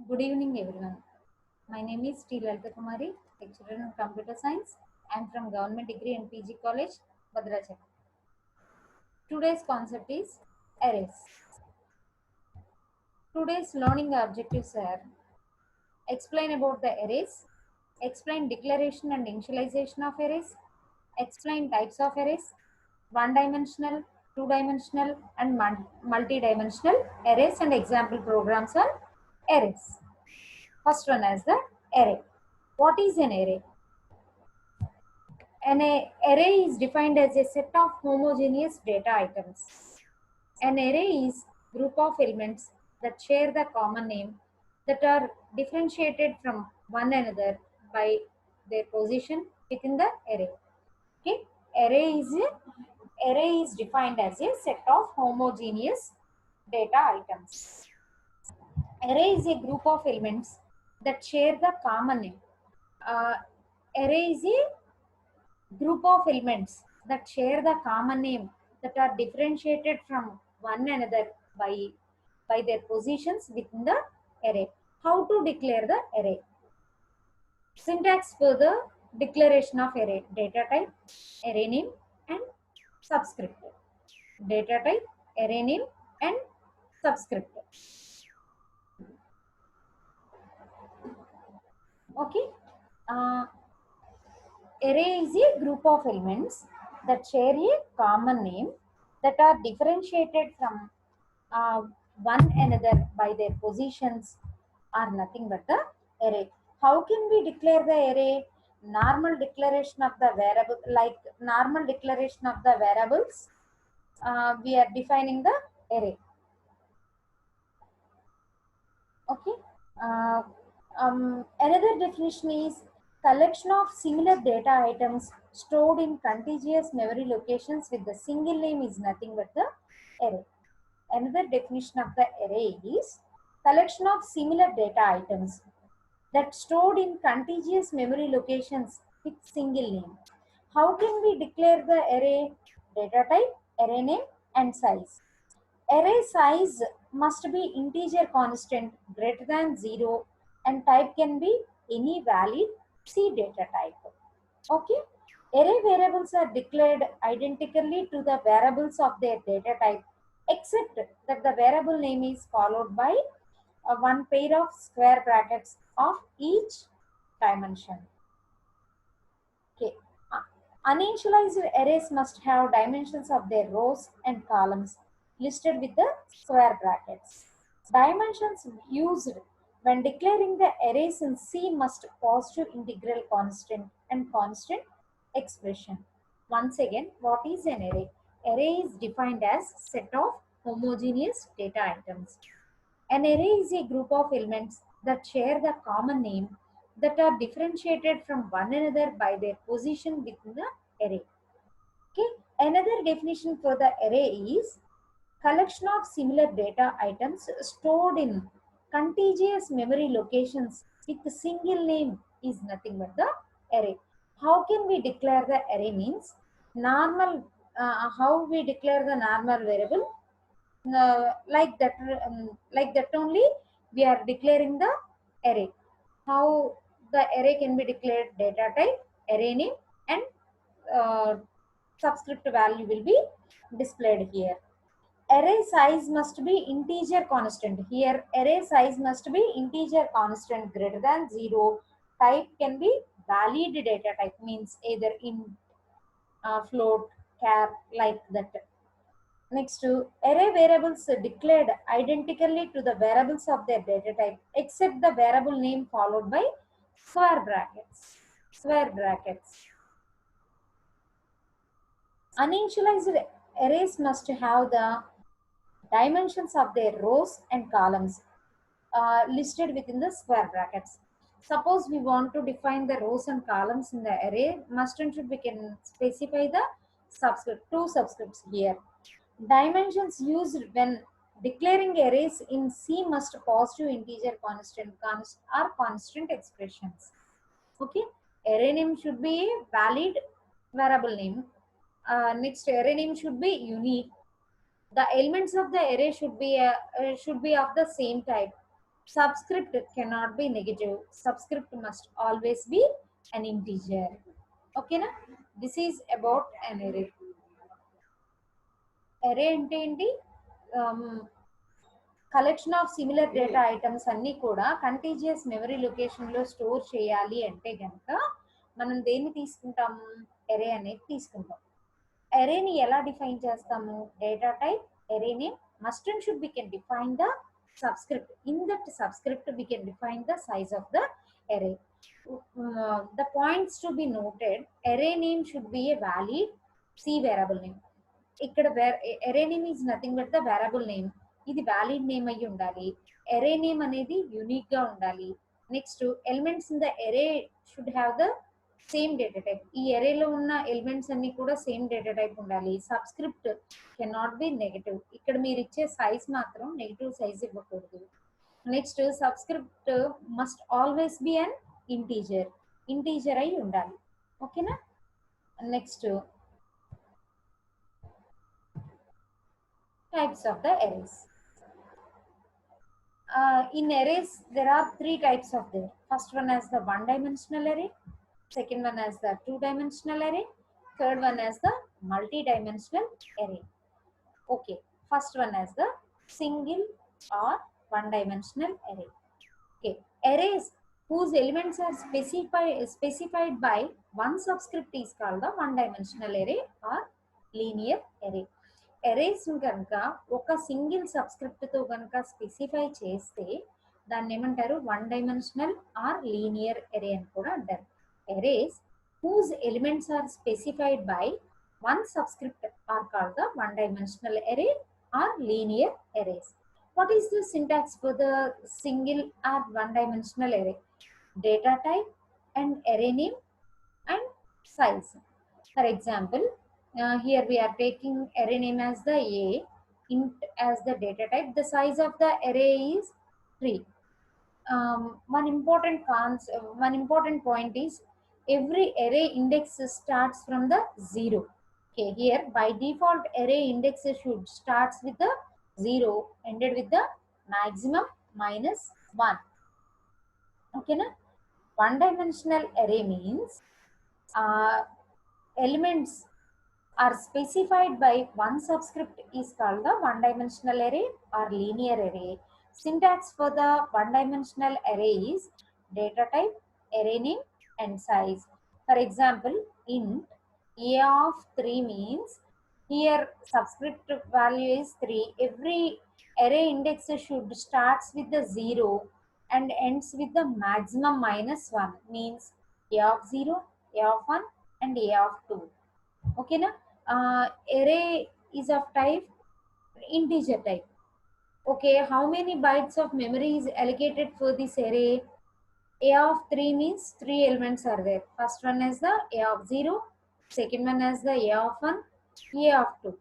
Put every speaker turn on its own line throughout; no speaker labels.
Good evening, everyone. My name is T. Lalita Kumari, lecturer in computer science. I am from Government Degree and PG College, Bhadrachalam. Today's concept is arrays. Today's learning objectives are explain about the arrays, explain declaration and initialization of arrays, explain types of arrays, one-dimensional, two-dimensional, and multi-dimensional arrays and example programs on arrays. First one is the array. What is an array? An array is defined as a set of homogeneous data items. An array is group of elements that share the common name that are differentiated from one another by their position within the array. Okay, array is defined as a set of homogeneous data items. Array is a group of elements that share the common name. Array is a group of elements that share the common name that are differentiated from one another by their positions within the array. How to declare the array? Syntax for the declaration of array: data type, array name, and subscript. Data type, array name, and subscript. Okay. Array is a group of elements that share a common name that are differentiated from uh, one another by their positions are nothing but the array. How can we declare the array? Normal declaration of the variable, like normal declaration of the variables, we are defining the array. Okay. Uh, Another definition is collection of similar data items stored in contiguous memory locations with the single name is nothing but the array. Another definition of the array is collection of similar data items that stored in contiguous memory locations with single name. How can we declare the array? Data type, array name, and size. Array size must be integer constant greater than 0 and type can be any valid C data type. Okay. Array variables are declared identically to the variables of their data type except that the variable name is followed by one pair of square brackets of each dimension. Okay. Uninitialized arrays must have dimensions of their rows and columns listed with the square brackets. Dimensions used when declaring the arrays in C must positive integral constant and constant expression. Once again, what is an array? Array is defined as set of homogeneous data items. An array is a group of elements that share the common name that are differentiated from one another by their position within the array. Okay. Another definition for the array is collection of similar data items stored in contiguous memory locations with a single name is nothing but the array. How can we declare the array means normal, how we declare the normal variable? Like that only we are declaring the array. How the array can be declared? Data type, array name, and subscript value will be displayed here. Array size must be integer constant. Here array size must be integer constant greater than 0. Type can be valid data type, means either in float, char, like that. Next, array variables declared identically to the variables of their data type except the variable name followed by square brackets. Square brackets. Uninitialized arrays must have the dimensions of their rows and columns listed within the square brackets. Suppose we want to define the rows and columns in the array, must and should we can specify the subscript, two subscripts here. Dimensions used when declaring arrays in C must positive integer constant or constant expressions. Okay, array name should be a valid variable name. Next, array name should be unique. The elements of the array should be of the same type. Subscript cannot be negative. Subscript must always be an integer. Okay na? This is about an array. Array అంటే ఏంటి? Collection of similar data items అన్ని కూడా కంటిజియస్ memory location లో store చేయాలి అంటే గనక మనం దేన్ని తీసుకుంటాము? అరే అనేది తీసుకుంటాం. అరేని ఎలా డిఫైన్ చేస్తాము? Data type, array name, must and should we can define the subscript. In that subscript we can define the size of the array. The points to be noted: array name should be a valid C variable name. ఇక్కడ array name is nothing but the variable name. ఇది valid name అయ్యి ఉండాలి. array name అనేది unique గా ఉండాలి. Next elements in the array should have the same data type. ఈ అరేలో ఉన్న elements అన్ని కూడా సేమ్ డేటా టైప్ ఉండాలి. Subscript cannot be negative. ఇక్కడ మీరు ఇచ్చే సైజ్ మాత్రం నెగటివ్ సైజ్ ఇవ్వకూడదు. Next subscript must always be an integer. Integer అయి ఉండాలి. ఓకేనా? Next types of the arrays. In arrays there are three types of them. First one as the one dimensional array, second one as the two dimensional array, third one as the multi-dimensional array. Okay, first one as the single or one dimensional array. Okay, arrays whose elements are specified by one subscript is called the one dimensional array or linear array. Arrays కనుక ఒక single subscript తో కనుక specify చేస్తే దాన్ని ఏమంటారు? One dimensional are linear అరే అని కూడా అంటారు. Arrays whose elements are specified by one subscript are called the one dimensional array or linear arrays. What is the syntax for the single or one dimensional array? Data type and array name and size. For example, here we are taking array name as the a, int as the data type. The size of the array is 3. One important point is every array index starts from the 0. Okay, here by default array index should starts with the 0 ended with the maximum -1. Okay na? One dimensional array means elements are specified by one subscript is called the one dimensional array or linear array. Syntax for the one dimensional array is data type, array name and size. For example, int a of 3 means here subscript value is 3. Every array index should starts with the 0 and ends with the maximum -1, means a of 0, a of 1 and a of 2. Okay na? Array is of type integer type. Okay, how many bytes of memory is allocated for this array? A of 3 means 3 elements are there. First one is the a of 0, second one is the a of 1, a of 2.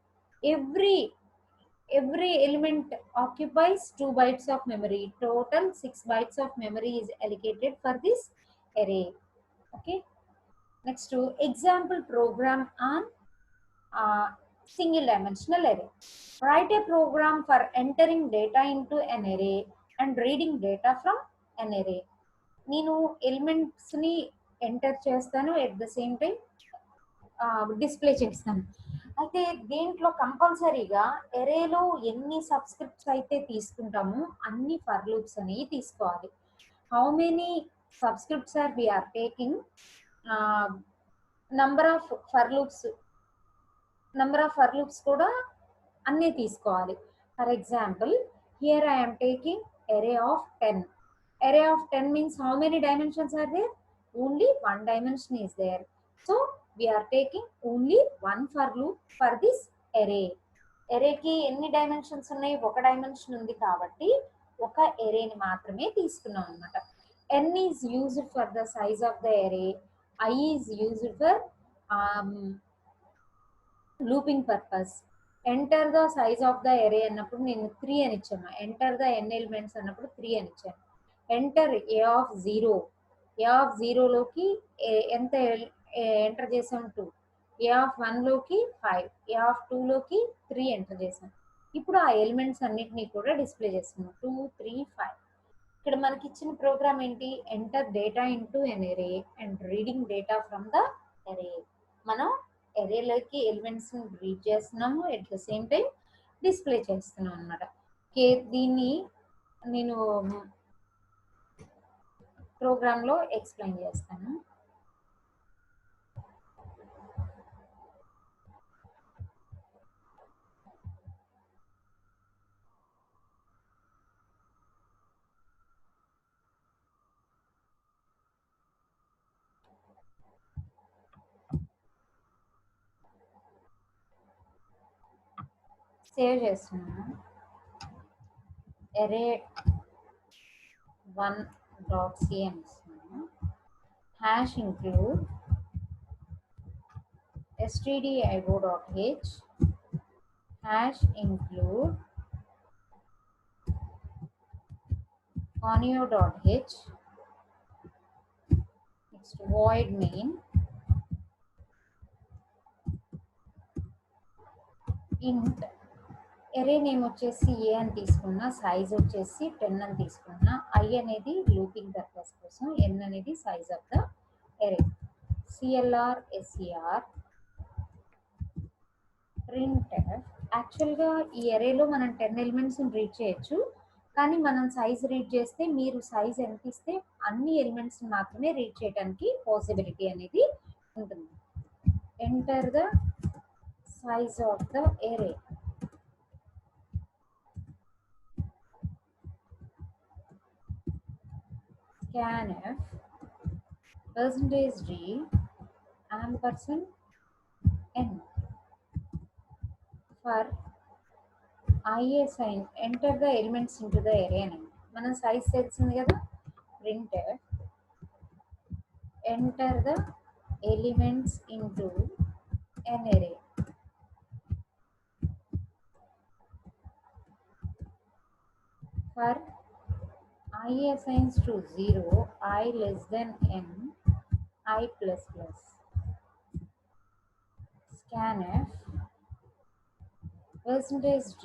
Every element occupies 2 bytes of memory. Total 6 bytes of memory is allocated for this array. Okay, next to example program on single dimensional array. Write a program for entering data into an array and reading data from an array. నేను elements ని enter చేస్తాను, at the same time display చేస్తాను. అయితే దీంట్లో కంపల్సరీగా ఎరేలో ఎన్ని subscripts అయితే తీసుకుంటామో అన్ని ఫర్ లూప్స్ అనేవి తీసుకోవాలి. How many subscripts are we are taking, number of for loops కూడా అన్నీ తీసుకోవాలి. For example, here I am taking array of 10. Array of 10 means how many dimensions are there? Only one dimension is there. So we are taking only one for loop for this array. Array ki ఎన్ని dimensions ఉన్నాయి? ఒక dimension ఉంది కాబట్టి ఒక array ని మాత్రమే తీసుకున్నాం అన్నమాట. n is used for the size of the array, I is used for looping purpose. Enter the size of the array అన్నప్పుడు నేను 3 అని ఇచ్చాను. Enter the n elements అన్నప్పుడు 3 అని ఇచ్చాను. Enter a of 0. a of 0 లోకి ఎంత ఎంటర్ చేసాం? 2. a of 1 లోకి 5. a of 2 లోకి 3 ఎంటర్ చేసాం. ఇప్పుడు ఆ ఎలిమెంట్స్ అన్నిటినీ కూడా డిస్ప్లే చేస్తున్నాం. 2, 3, 5. ఇక్కడ మనకి ఇచ్చిన ప్రోగ్రామ్ ఏంటి, enter data into an array and reading data from the array. మనం ఎరేలోకి ఎలిమెంట్స్ రీడ్ చేస్తున్నాము, at the same time display చేస్తున్నాం అనమాట. దీన్ని నేను ప్రోగ్రాంలో ఎక్స్ప్లెయిన్ చేస్తాను. సేవ్ చేస్తున్నాను. ఎరే 1.c అని ఇస్తున్నాను. Hash include stdio.h hash include conio.h next void main int array name వచ్చేసి ఏ అని తీసుకున్నా, సైజ్ వచ్చేసి 10 అని తీసుకున్నా, ఐ అనేది లూపింగ్ పర్పస్ కోసం, ఎన్ అనేది size of the array. CLR SER print. యాక్చువల్గా ఈ ఎరేలో మనం 10 ఎలిమెంట్స్ రీడ్ చేయొచ్చు, కానీ మనం సైజ్ రీడ్ చేస్తే మీరు సైజ్ ఎంత ఇస్తే అన్ని ఎలిమెంట్స్ మాత్రమే రీడ్ చేయడానికి పాసిబిలిటీ అనేది ఉంటుంది. Enter the size of the array. scanf %d ampersand n for I assign enter the elements into the array అని మనం సైజ్ తెలిసింది కదా. Print enter the elements into an array. For I assigns to 0, I less than n, I plus plus. Scanf %d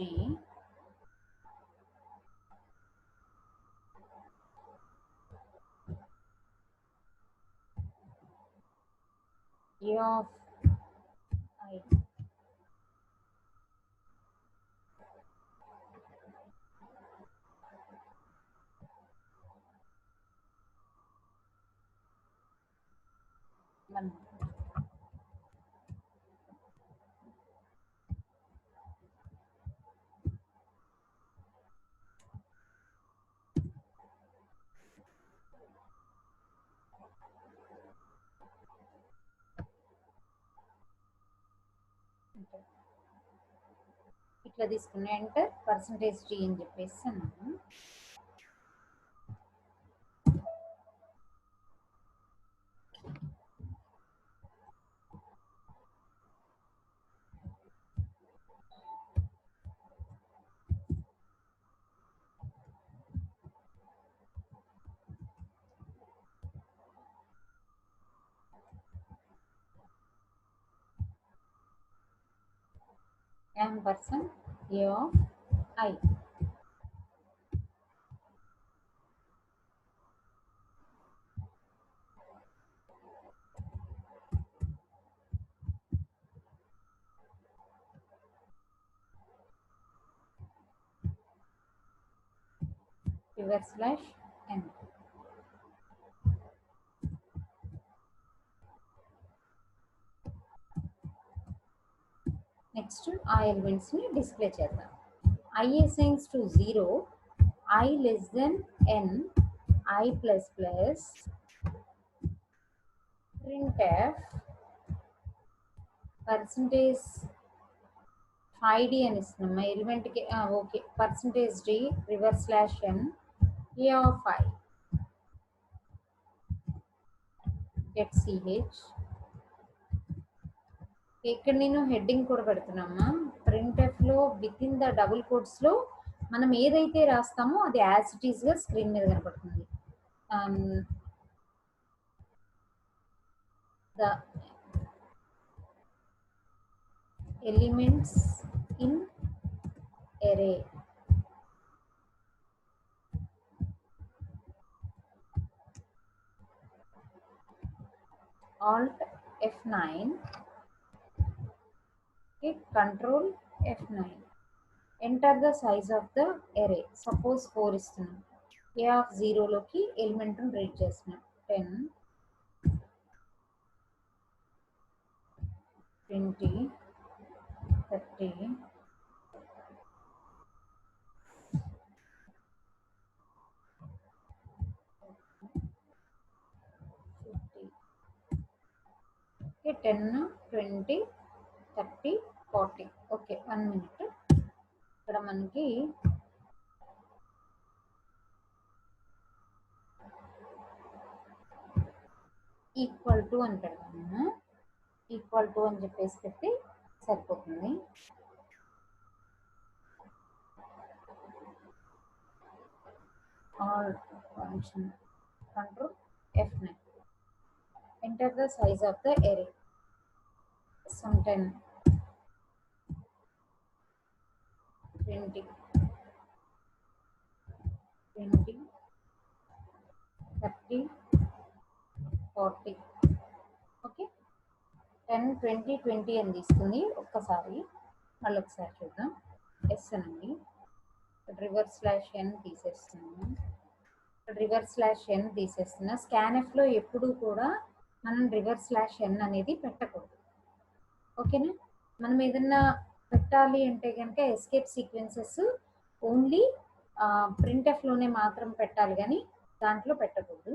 a of I. ఇట్లా తీసుకున్నా enter %d అని చెప్పేసి అన్నాను. ampersand a of I. /n. Next ఆ elements ని display చేద్దాం. I assigns to 0, I less than n, I plus plus. printf %id అని ఇస్తున్నాం మా ఎలిమెంట్ కి. Okay, %d /n a of I get ch. ఇక్కడ నేను హెడ్డింగ్ కూడా పెడుతున్నామా. ప్రింట్ఎఫ్ లో with in the double quotes లో మనం ఏదైతే రాస్తామో అది యాజ్ ఇట్ ఈస్ గా స్క్రీన్ మీద కనపడుతుంది. The elements in array Alt F9, okay, Control F9. Enter the size of the array. Suppose 4 ఇస్తున్నాం. A of 0 లోకి ఎలిమెంట్ రీడ్ చేస్తున్నాం. 10, 20, 30, 50. Okay, 10, 20, 30, 40. Okay 1 minute. ఇక్కడ మనకి ఈక్వల్ టు అని పెడతాము. ఈక్వల్ టు అని చెప్పేసి పెట్టి సరిపోతుంది. All function control F9. Enter the size of the array. Some 10, 20, 20, 30, 40. Okay 10, 20, 20 అని తీసుకుంది. ఒక్కసారి మళ్ళీ ఒకసారి చూద్దాం. ఎస్ అనండి. రివర్స్ స్లాష్ ఎన్ తీసేస్తున్నాము. రివర్స్ స్లాష్ ఎన్ తీసేస్తున్నా. స్కాన్ఎఫ్లో ఎప్పుడు కూడా మనం రివర్స్ స్లాష్ ఎన్ అనేది పెట్టకూడదు. ఓకేనా? మనం ఏదన్నా పెట్టాలి అంటే కనుక ఎస్కేప్ సీక్వెన్సెస్ ఓన్లీ ప్రింట్ఎఫ్లోనే మాత్రం పెట్టాలి, కానీ దాంట్లో పెట్టకూడదు.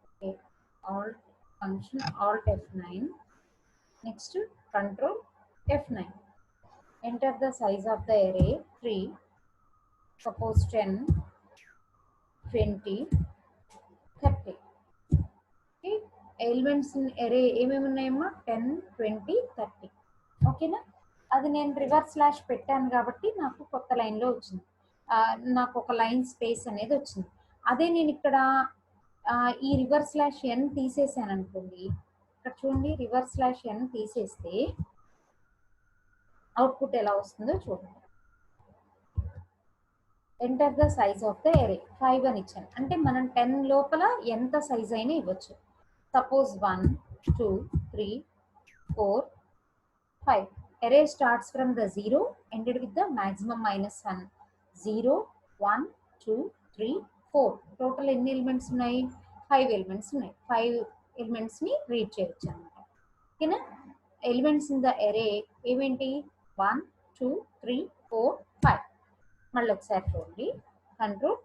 Okay Alt function Alt F9. Next control F9. Enter the size of the array 3. Suppose 10, 20, 30. Okay elements in array ఏమేమి ఉన్నాయమ్మా? 10, 20, 30. ఓకేనా? అది నేను రివర్స్ స్లాష్ పెట్టాను కాబట్టి నాకు కొత్త లైన్లో వచ్చింది. నాకు ఒక లైన్ స్పేస్ అనేది వచ్చింది. అదే నేను ఇక్కడ ఈ రివర్స్ స్లాష్ ఎన్ తీసేసాను అనుకోండి. ఇక్కడ చూడండి, రివర్స్ స్లాష్ ఎన్ తీసేస్తే అవుట్పుట్ ఎలా వస్తుందో చూడండి. Enter the size of the array 5 అని ఇచ్చాను. అంటే మనం 10 లోపల ఎంత సైజ్ అయినా ఇవ్వచ్చు. Suppose 1, 2, 3, 4, 5. Array starts from the 0, ended with the maximum -1. 0, 1, 2, 3, 4. Total ఎన్ని ఎలిమెంట్స్ ఉన్నాయి? 5 ఎలిమెంట్స్ ఉన్నాయి. 5 ఎలిమెంట్స్ ని రీడ్ చేయొచ్చు అన్నమాట. ఓకేనా? Elements in the array ఏమేంటి? 1, 2, 3, 4, 5. మళ్ళీ ఒకసారి చూడండి. Control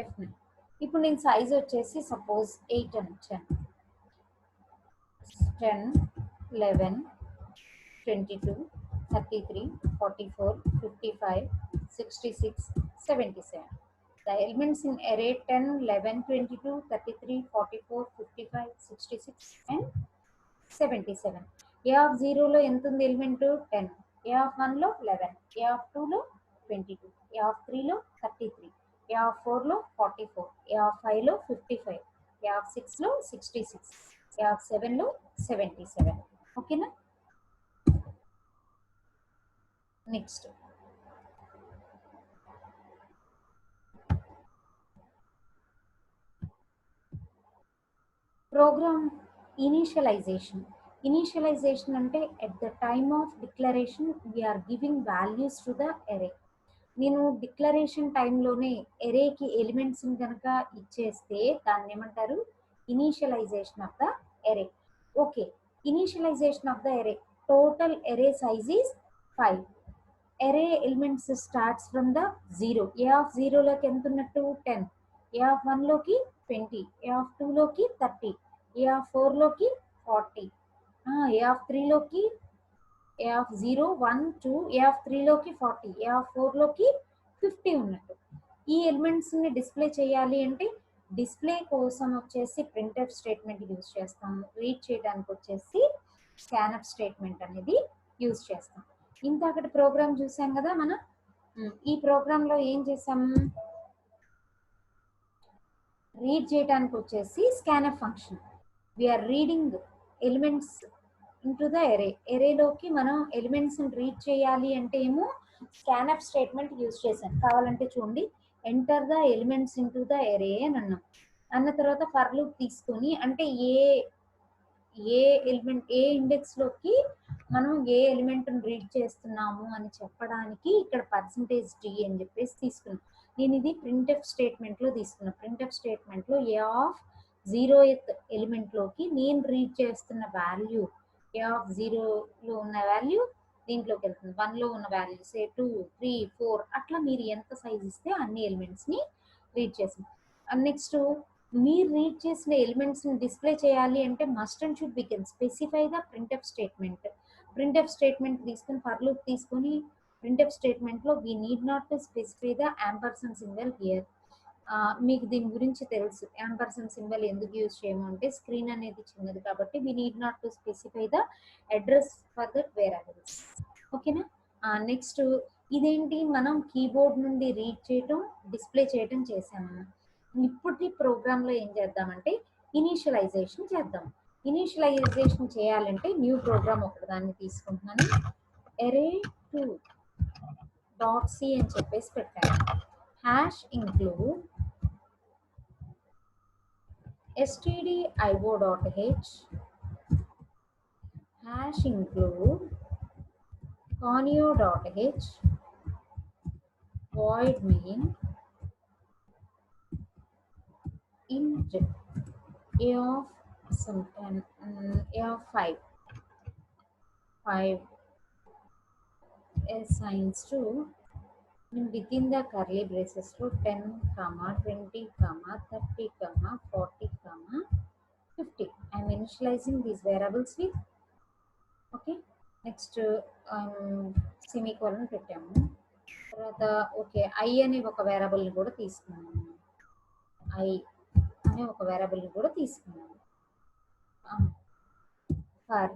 F9. ఇప్పుడు నేను సైజ్ వచ్చేసి సపోజ్ 8 అని ఇచ్చాను. 10, 11, 22, 33, 44, 55, 66, 77. The elements in array 10, 11, 22, 33, 44, 55, 66 and 77. A of 0 లో ఎంత ఉంది ఎలిమెంట్? 10. A of 1 లో 11. A of 2 లో 22. A of 3 లో 33. A of 4 లో 44. A of 5 లో 55. A of 6 లో 66. A of 7 లో 77. ఓకేనా? Next program initialization. ఇనిషియలైజేషన్ అంటే at the time of declaration we are giving values to the array. నేను డిక్లరేషన్ టైంలోనే ఎరేకి ఎలిమెంట్స్ని కనుక ఇచ్చేస్తే దాన్ని ఏమంటారు? Initialization of the array. Okay initialization of the array. Total array size is 5. array elements starts from the 0. A of 0 లోకి ఎంత ఉన్నట్టు? 10. A of 1 లోకి 20. A of 2 లోకి 30. A of 4 లోకి 40. A of 3 లోకి A of 0, 1, 2. A of 3 లోకి 40. A of 4 లోకి 50 ఉన్నట్టు. ఈ ఎలిమెంట్స్ని డిస్ప్లే చేయాలి అంటే డిస్ప్లే కోసం వచ్చేసి ప్రింట్ఎఫ్ స్టేట్మెంట్ యూజ్ చేస్తాం. రీడ్ చేయడానికి వచ్చేసి స్కాన్ఎఫ్ స్టేట్మెంట్ అనేది యూజ్ చేస్తాం. ఇంతకటి ప్రోగ్రామ్ చూసాం కదా మనం. ఈ ప్రోగ్రాంలో ఏం చేసాం? రీడ్ చేయడానికి వచ్చేసి scanf function. We are reading elements into the array. ఎరేలోకి మనం ఎలిమెంట్స్ రీడ్ చేయాలి అంటే ఏమో స్కాన్ఎఫ్ స్టేట్మెంట్ యూజ్ చేసాం. కావాలంటే చూడండి, enter the elements into the array అని అన్నాం. అన్న తర్వాత ఫర్ లూప్ తీసుకొని అంటే ఏ ఏ ఎలిమెంట్ ఏ ఇండెక్స్లోకి మనం ఏ ఎలిమెంట్ని రీడ్ చేస్తున్నాము అని చెప్పడానికి ఇక్కడ %d అని చెప్పేసి తీసుకున్నాం. నేను ఇది ప్రింట్ఎఫ్ స్టేట్మెంట్లో తీసుకున్నాను. ప్రింట్ఎఫ్ స్టేట్మెంట్లో ఏ ఆఫ్ 0th ఎలిమెంట్లోకి నేను రీడ్ చేస్తున్న వాల్యూ ఏ ఆఫ్ 0లో ఉన్న వాల్యూ దీంట్లోకి వెళ్తుంది. 1లో ఉన్న వాల్యూస్ 2 3 4 అట్లా మీరు ఎంత సైజ్ ఇస్తే అన్ని ఎలిమెంట్స్ని రీడ్ చేసింది. నెక్స్ట్ మీరు రీడ్ చేసిన ఎలిమెంట్స్ని డిస్ప్లే చేయాలి అంటే must and should we can specify the printf statement. Printf statement తీసుకుని ఫర్ లూప్ తీసుకొని ప్రింట్ఎఫ్ స్టేట్మెంట్లో we need not to specify the ampersand symbol here. మీకు దీని గురించి తెలుసు యాంపర్సండ్ సింబల్ ఎందుకు యూజ్ చేయము అంటే స్క్రీన్ అనేది చిన్నది కాబట్టి we need not to specify the address for that variables. ఓకేనా. నెక్స్ట్ ఇదేంటి మనం కీబోర్డ్ నుండి రీడ్ చేయటం డిస్ప్లే చేయటం చేసాము. ఇప్పుడు ప్రోగ్రాంలో ఏం చేద్దామంటే ఇనీషియలైజేషన్ చేద్దాం. ఇనీషియలైజేషన్ చేయాలంటే న్యూ ప్రోగ్రామ్ ఒకదాన్ని తీసుకుంటున్నాను. array2 .c అని చెప్పేసి పెట్టాను. #include stdio.h #include conio.h void main int a of some a of 5 assigns to within the curly braces to 10, 20, 30, 40, 50. I'm initializing these variables with. Okay. Next semicolon పెట్టాము. తర్వాత okay I అనే ఒక వేరియబుల్ని కూడా తీసుకున్నాము. I అనే ఒక వేరియబుల్ని కూడా తీసుకున్నాము. For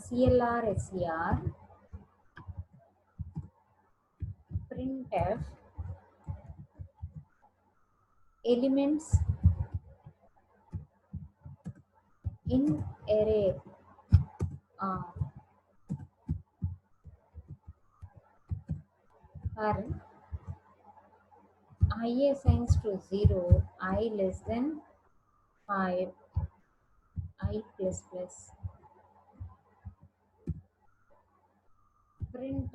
CLR SCR printf elements in array are for I assigns to 0, I less than 5, I plus plus. Printf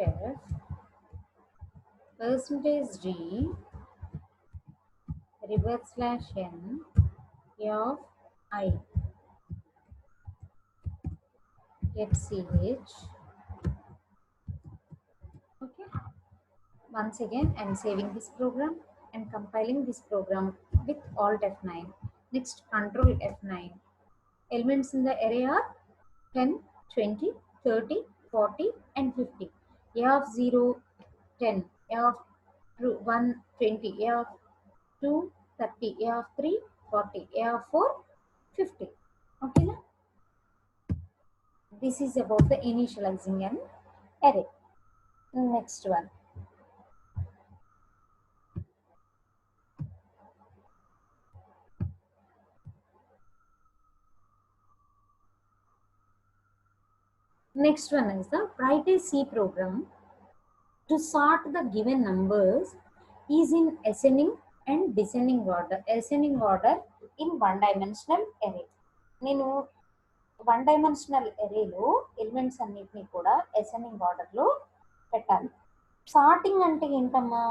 %d /n a of I ch. Okay. Once again I'm saving this program and compiling this program with Alt F9. Next Control F9. Elements in the array are 10, 20, 30, 40 and 50. A of 0 10, A of 1 20, A of 2 30, A of 3 40, A of 4 50. Okay na? This is about the initializing an array. Next one. Next one is the write a C program to sort the given numbers is in ascending and descending order. Ascending order in one-dimensional array. నేను one dimensional అరేలో elements అన్నిటినీ కూడా ascending ఆర్డర్లో పెట్టాలి. Sorting అంటే ఏంటమ్మా,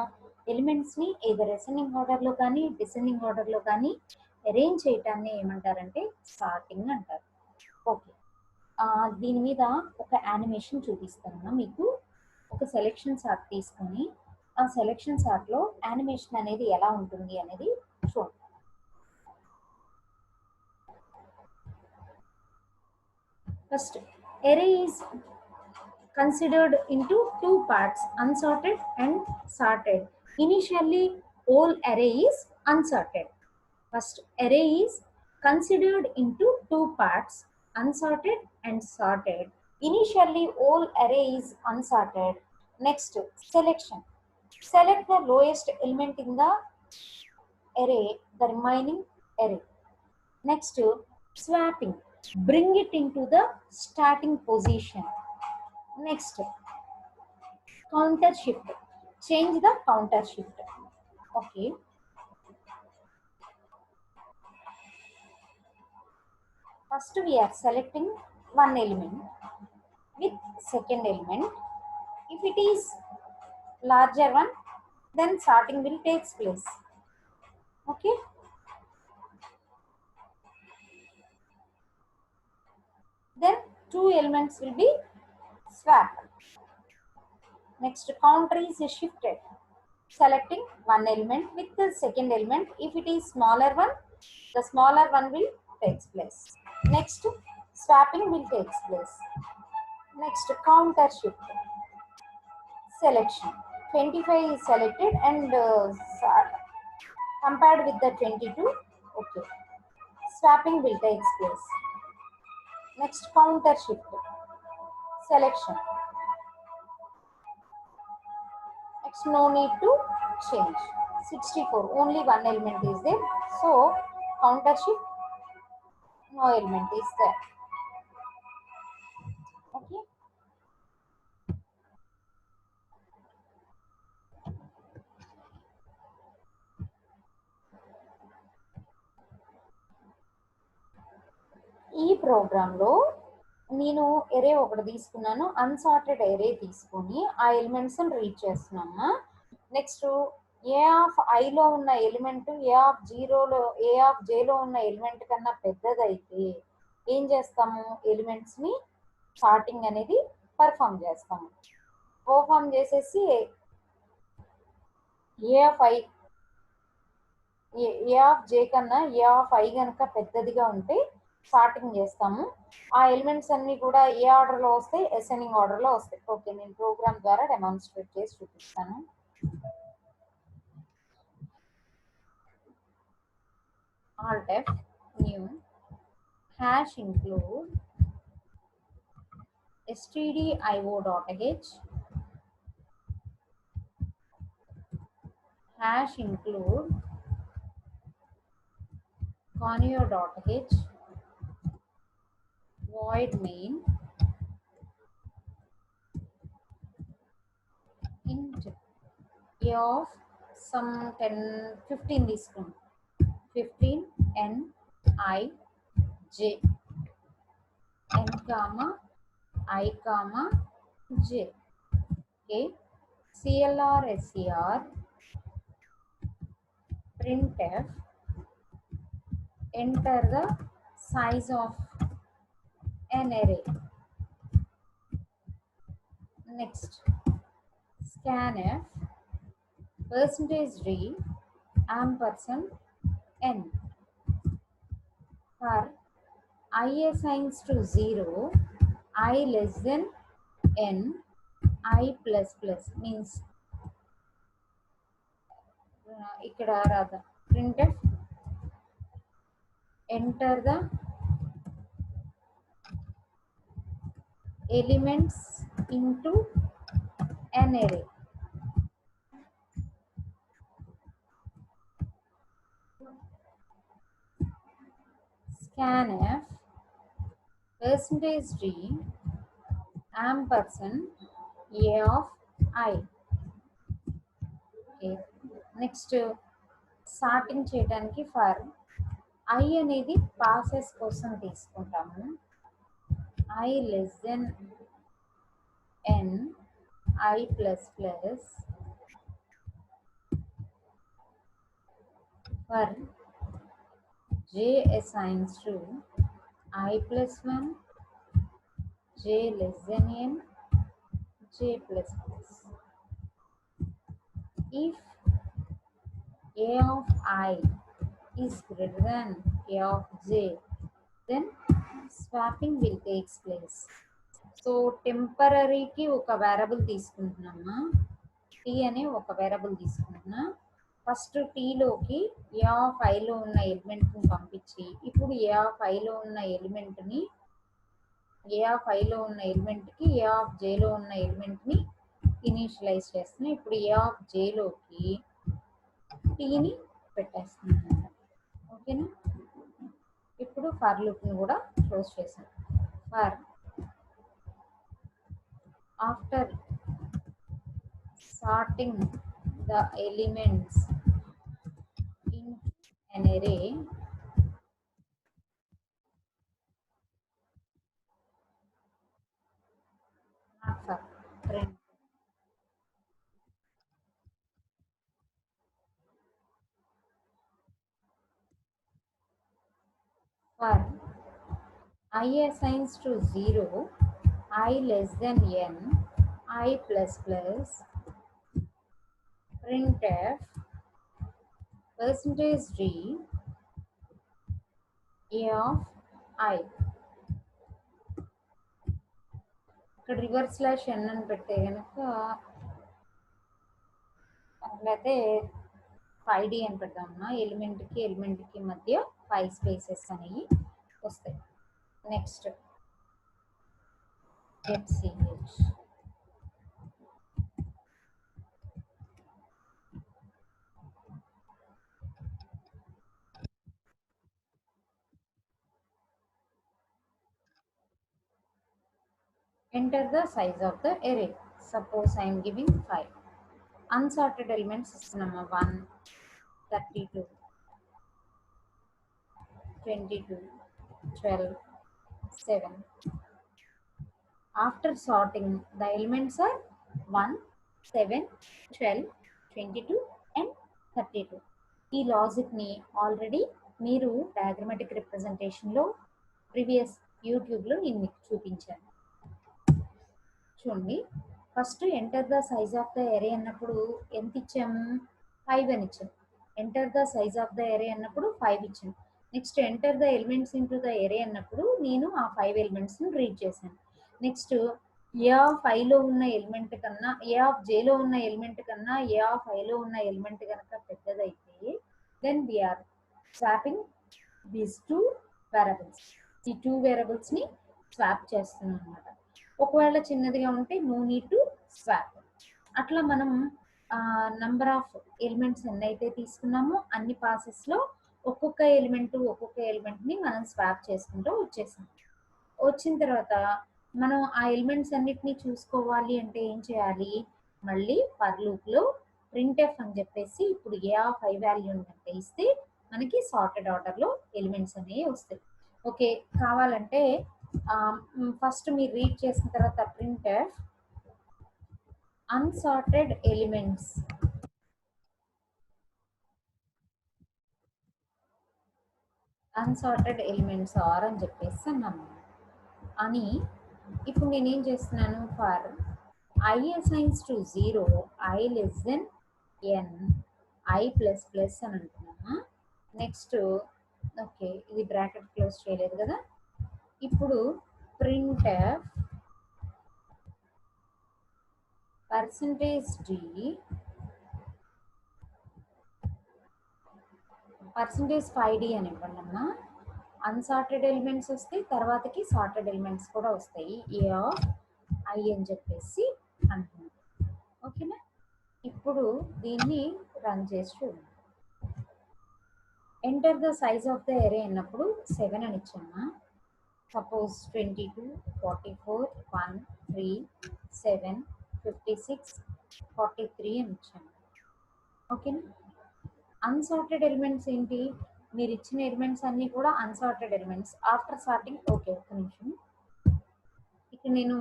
ఎలిమెంట్స్ని either ascending ఆర్డర్లో కానీ descending ఆర్డర్లో కానీ అరేంజ్ చేయటాన్ని ఏమంటారంటే సార్టింగ్ అంటారు. ఓకే. దీని మీద ఒక యానిమేషన్ చూపిస్తాను మీకు. ఒక సెలెక్షన్ చార్ట్ తీసుకొని ఆ సెలెక్షన్ చార్ట్లో యానిమేషన్ అనేది ఎలా ఉంటుంది అనేది చూడండి. First, array is considered into two parts, unsorted and sorted. Initially, whole array is unsorted. First, array is considered into two parts, unsorted and sorted. Initially, whole array is unsorted. Next, selection. Select the lowest element in the array, the remaining array. Next, swapping. Bring it into the starting position. Next, counter shift. Change the counter shift. Okay. First we are selecting one element with second element. If it is larger one, then sorting will takes place. Okay. Then two elements will be swapped. Next, counter is shifted. Selecting one element with the second element. If it is smaller one, the smaller one will takes place. Next, swapping will takes place. Next, counter shift. Selection. 25 is selected and compared with the 22. Okay. Swapping will takes place. Next, counter shift. Selection. Next, no need to change. 64. Only one element is there. So, counter shift, no element is there. Okay. ఈ ప్రోగ్రాంలో నేను ఎరే ఒకటి తీసుకున్నాను, unsorted ఎరే తీసుకొని ఆ ఎలిమెంట్స్ని read చేస్తున్నాము. Next A of ఐలో ఉన్న ఎలిమెంట్ ఏ ఆఫ్ జేలో ఉన్న ఎలిమెంట్ కన్నా పెద్దదైతే ఏం చేస్తాము, ఎలిమెంట్స్ని సార్టింగ్ అనేది పర్ఫామ్ చేస్తాము. పర్ఫామ్ చేసేసి ఏ ఆఫ్ జే కన్నా ఏ ఆఫ్ ఐ కనుక పెద్దదిగా ఉంటే సార్టింగ్ చేస్తాము. ఆ ఎలిమెంట్స్ అన్ని కూడా ఏ ఆర్డర్లో వస్తాయి, అసెండింగ్ ఆర్డర్లో వస్తాయి. ఓకే, నేను ప్రోగ్రామ్ ద్వారా డెమాన్స్ట్రేట్ చేసి చూపిస్తాను. Alt F, new, hash include stdio.h, hash include conio.h, void main, int a of some 15 తీసుకుంటాం, 15 n I j, n comma I comma j. Okay, clr ser printf, enter the size of an array. Next, scanf %d ampersand n. For I assigns to 0, I less than n, I plus plus means ఇక్కడ రాదా, printf enter the elements into an array. Scanf %d ampersand a of I. Okay. Next sorting చేయడానికి for i అనేది passes కోసం తీసుకుంటాము. I less than n, i plus plus, for j assigns to i plus 1, j less than n, j plus plus. If a of I is greater than a of j, then swapping will takes place. So టెంపరీకి ఒక variable తీసుకుంటున్నామా, tea అనే ఒక variable తీసుకుంటున్నా. First టీలోకి A of ఐలో ఉన్న ఎలిమెంట్ని పంపించి, ఇప్పుడు ఏ of ఐలో ఉన్న ఎలిమెంట్ని ఏ ఆఫ్ ఐలో ఉన్న ఎలిమెంట్కి ఏ ఆఫ్ జేలో ఉన్న ఎలిమెంట్ని ఇనీషియలైజ్ చేస్తున్నాం. ఇప్పుడు ఏ ఆఫ్ జేలోకి టీని పెట్టేస్తున్నాను. ఓకేనా, ఇప్పుడు ఫర్ లూప్ని కూడా క్లోజ్ చేసాం. For after sorting the elements in an array, for I assigns to 0, I less than n, I plus plus, printf percentage d a of I. ఇక్కడ రివర్స్ స్లాష్ ఎన్ అని పెడితే కనుక లేకపోతే 5D అని పెడదామన్నా, ఎలిమెంట్కి మధ్య 5 స్పేసెస్ అనేవి వస్తాయి. Next get ch. Enter the size of the array. Suppose I am giving 5. Unsorted elements is number 1, 32, 22, 12, 7. After sorting, the elements are 1, 7, 12, 22 and 32. ఈ లాజిక్ని ఆల్రెడీ మీరు డయాగ్రమాటిక్ రిప్రజెంటేషన్లో ప్రీవియస్ యూట్యూబ్లో నేను మీకు చూపించాను. చూడండి, first enter the size of the array అన్నప్పుడు ఎంత ఇచ్చాము? 5 అని ఇచ్చాము. Enter the size of the array అన్నప్పుడు 5 ఇచ్చాము. Next enter the elements into the array అన్నప్పుడు నేను ఆ 5 ఎలిమెంట్స్ని రీడ్ చేశాను. నెక్స్ట్ ఏ ఆఫ్ ఐలో ఉన్న ఎలిమెంట్ కన్నా, ఏ ఆఫ్ జేలో ఉన్న ఎలిమెంట్ కన్నా ఏ ఆఫ్ ఐలో ఉన్న ఎలిమెంట్ కనుక పెద్దదైతే then we are swapping these 2 variables. ఈ 2 వేరియబుల్స్ని స్వాప్ చేస్తున్నాం అన్నమాట. ఒకవేళ చిన్నదిగా ఉంటే నో నీడ్ టు స్వాప్. అట్లా మనం నంబర్ ఆఫ్ ఎలిమెంట్స్ ఎన్నైతే తీసుకున్నామో అన్ని పాసెస్లో ఒక్కొక్క ఎలిమెంట్ని మనం స్వాప్ చేసుకుంటూ వచ్చేసాం. వచ్చిన తర్వాత మనం ఆ ఎలిమెంట్స్ అన్నిటినీ చూసుకోవాలి అంటే ఏం చేయాలి? మళ్ళీ ఫర్ లూప్లో printf అని చెప్పేసి ఇప్పుడు ఏ ఆఫ్ ఐ వాల్యూని అంటే ఇస్తే మనకి సార్టెడ్ ఆర్డర్లో ఎలిమెంట్స్ అనేవి వస్తాయి. ఓకే, కావాలంటే ఫస్ట్ మీరు రీడ్ చేసిన తర్వాత printf అన్సార్టెడ్ ఎలిమెంట్స్ ఆర్ అని చెప్పేసి అన్నాము అని. ఇప్పుడు నేనేం చేస్తున్నాను? For I assigns to 0, I less than n, I plus plus అని అంటున్నామా. నెక్స్ట్ ఓకే, ఇది బ్రాకెట్ క్లోజ్ చేయలేదు కదా. ఇప్పుడు printf percentage d percentage 5d అని ఇవ్వండి అమ్మా. అన్సార్టెడ్ ఎలిమెంట్స్ వస్తాయి, తర్వాతకి సార్టెడ్ ఎలిమెంట్స్ కూడా వస్తాయి. ఏ ఆఫ్ ఐ అని చెప్పేసి అంటున్నాం. ఓకేనా? ఇప్పుడు దీన్ని రన్ చేసి చూడండి. Enter the size of the array అన్నప్పుడు 7 అని ఇచ్చామా. సపోజ్ 22, 44, 1, 3, 7, 56, 43 అని ఇచ్చాము. ఓకేనా? అన్సార్టెడ్ ఎలిమెంట్స్ ఏంటి? మీరు ఇచ్చిన ఎలిమెంట్స్ అన్నీ కూడా unsorted elements. After sorting, okay ఒక్క నిమిషం, ఇక్కడ నేను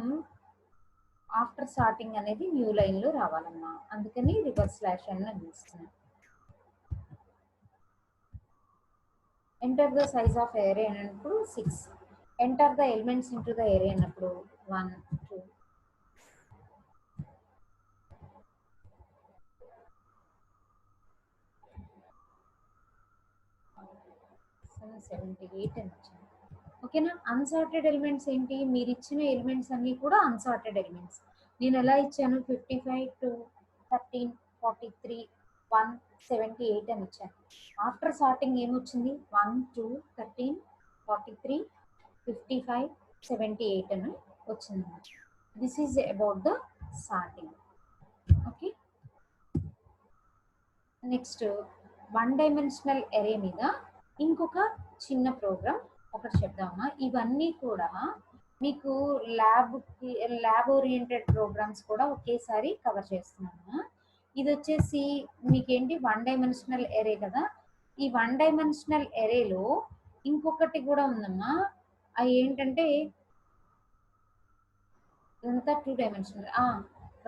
ఆఫ్టర్ సార్టింగ్ అనేది న్యూ లైన్లో రావాలమ్మా, అందుకని రివర్స్ స్లాష్ అని అందిస్తున్నాను. Enter the size of array అన్నప్పుడు 6. Enter the elements into the array అన్నప్పుడు 1, 2, 78 అని వచ్చింది. ఓకేనా? అన్సార్టెడ్ ఎలిమెంట్స్ ఏంటి? మీరు ఇచ్చిన ఎలిమెంట్స్ అన్నీ కూడా అన్సార్టెడ్ ఎలిమెంట్స్. నేను ఎలా ఇచ్చాను? 55 to 13, 43, 1, 78 అని ఇచ్చాను. ఆఫ్టర్ సార్టింగ్ ఏమొచ్చింది? 1, 2, 13, 43, 55, 78 అని వచ్చింది. This is about the sorting. Okay, next 1 dimensional ఎరే మీద ఇంకొక చిన్న ప్రోగ్రామ్ ఒకటి చెప్దామా. ఇవన్నీ కూడా మీకు ల్యాబ్ ఓరియంటెడ్ ప్రోగ్రామ్స్ కూడా ఒకేసారి కవర్ చేస్తున్నాము. ఇది వచ్చేసి మీకేంటి 1 డైమెన్షనల్ ఎరే కదా. ఈ 1 డైమెన్షనల్ ఎరేలో ఇంకొకటి కూడా ఉందమ్మా. అది ఏంటంటే ఇదంతా 2 dimensional.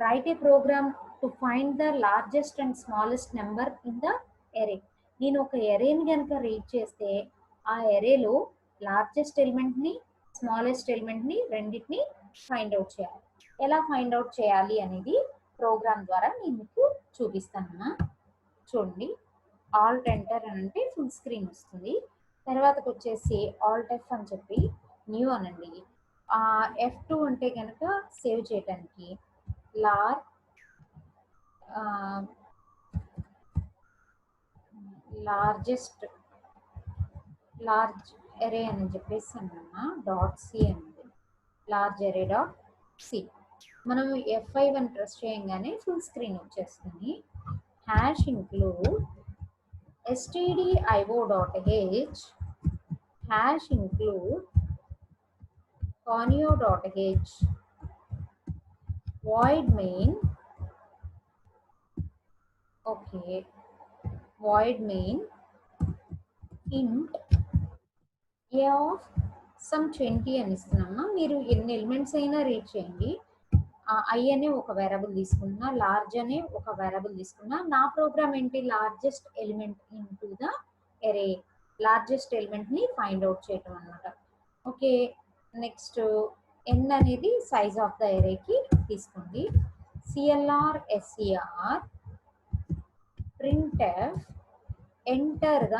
Write a program to find the largest and smallest number in the array. నేను ఒక ఎరేని కనుక రీడ్ చేస్తే ఆ ఎరేలో లార్జెస్ట్ ఎలిమెంట్ని స్మాలెస్ట్ ఎలిమెంట్ని రెండింటిని ఫైండ్ అవుట్ చేయాలి. ఎలా ఫైండ్ అవుట్ చేయాలి అనేది ప్రోగ్రామ్ ద్వారా నేను మీకు చూపిస్తానమ్మా. చూడండి, ఆల్ట్ ఎంటర్ అని అంటే ఫుల్ స్క్రీన్ వస్తుంది. తర్వాతకు వచ్చేసి ఆల్ట్ ఎఫ్ అని చెప్పి న్యూ అనండి. F2 అంటే కనుక సేవ్ చేయడానికి లార్జ్ ఎరే అని చెప్పేసి అన్నమ్మా .c అనేది లార్జ్ ఎరే .c. మనం F5 అని ప్రెస్ చేయగానే ఫుల్ స్క్రీన్ వచ్చేస్తుంది. Hash include stdio.h hash include conio.h void main void main int a of some 20 అని ఇస్తున్నామా. మీరు ఎన్ని ఎలిమెంట్స్ అయినా రీడ్ చేయండి. ఐ అనే ఒక వేరియబుల్ తీసుకున్నా, లార్జ్ అనే ఒక వేరియబుల్ తీసుకున్నా. నా ప్రోగ్రామ్ ఏంటి, largest element into the array, largest ఎలిమెంట్ని ఫైండ్ అవుట్ చేయటం అనమాట. ఓకే, నెక్స్ట్ n అనేది సైజ్ ఆఫ్ ద ఎరేకి తీసుకోండి. clr ser printf enter the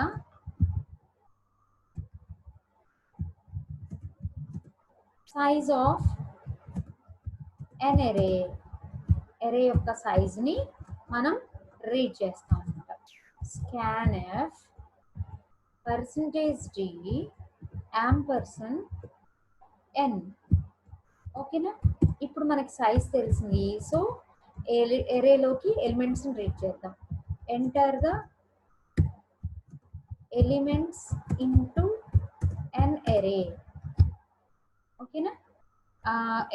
size of an array యొక్క సైజ్ని మనం రీడ్ చేస్తాం అనమాట. scanf %d %n. ఓకేనా, ఇప్పుడు మనకి సైజ్ తెలిసింది. సో ఎరేలోకి ఎలిమెంట్స్ని రీడ్ చేద్దాం. Enter the elements into an ఎరే. ఓకేనా,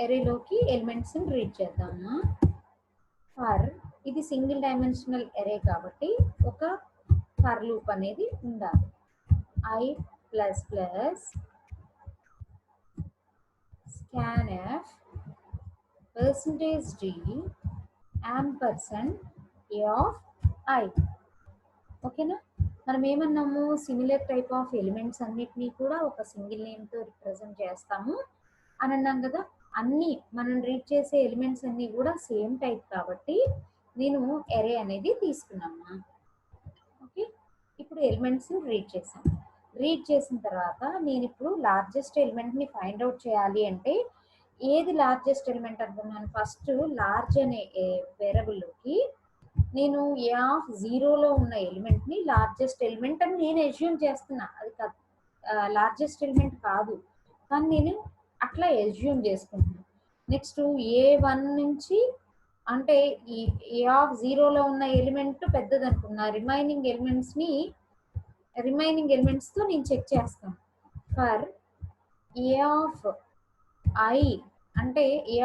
ఎరేలోకి ఎలిమెంట్స్ని రీడ్ చేద్దాము. ఫర్ ఇది సింగిల్ డైమెన్షనల్ ఎరే కాబట్టి ఒక ఫర్ లూప్ అనేది ఉండాలి. i++ scanf %d %a of i. ఓకేనా, మనం ఏమన్నాము, సిమిలర్ టైప్ ఆఫ్ ఎలిమెంట్స్ అన్నిటినీ కూడా ఒక సింగిల్ నేమ్తో రిప్రజెంట్ చేస్తాము అని అన్నాం కదా. అన్నీ మనం రీడ్ చేసే ఎలిమెంట్స్ అన్నీ కూడా సేమ్ టైప్ కాబట్టి నేను ఎరే అనేది తీసుకున్నాను. ఓకే, ఇప్పుడు ఎలిమెంట్స్ని రీడ్ చేశాను. రీడ్ చేసిన తర్వాత నేను ఇప్పుడు లార్జెస్ట్ ఎలిమెంట్ని ఫైండ్ అవుట్ చేయాలి అంటే ఏది లార్జెస్ట్ ఎలిమెంట్ అనుకున్నాను. ఫస్ట్ లార్జ్ అనే వేరియబుల్లోకి నేను A0లో ఉన్న ఎలిమెంట్ని లార్జెస్ట్ ఎలిమెంట్ అని నేను అజ్యూమ్ చేస్తున్నా. అది లార్జెస్ట్ ఎలిమెంట్ కాదు, కానీ నేను అట్లా అజ్యూమ్ చేసుకుంటున్నాను. నెక్స్ట్ A1 నుంచి అంటే ఈ A0లో ఉన్న ఎలిమెంట్ పెద్దది అనుకున్నా. రిమైనింగ్ ఎలిమెంట్స్తో నేను చెక్ చేస్తాను. ఫర్ A అంటే A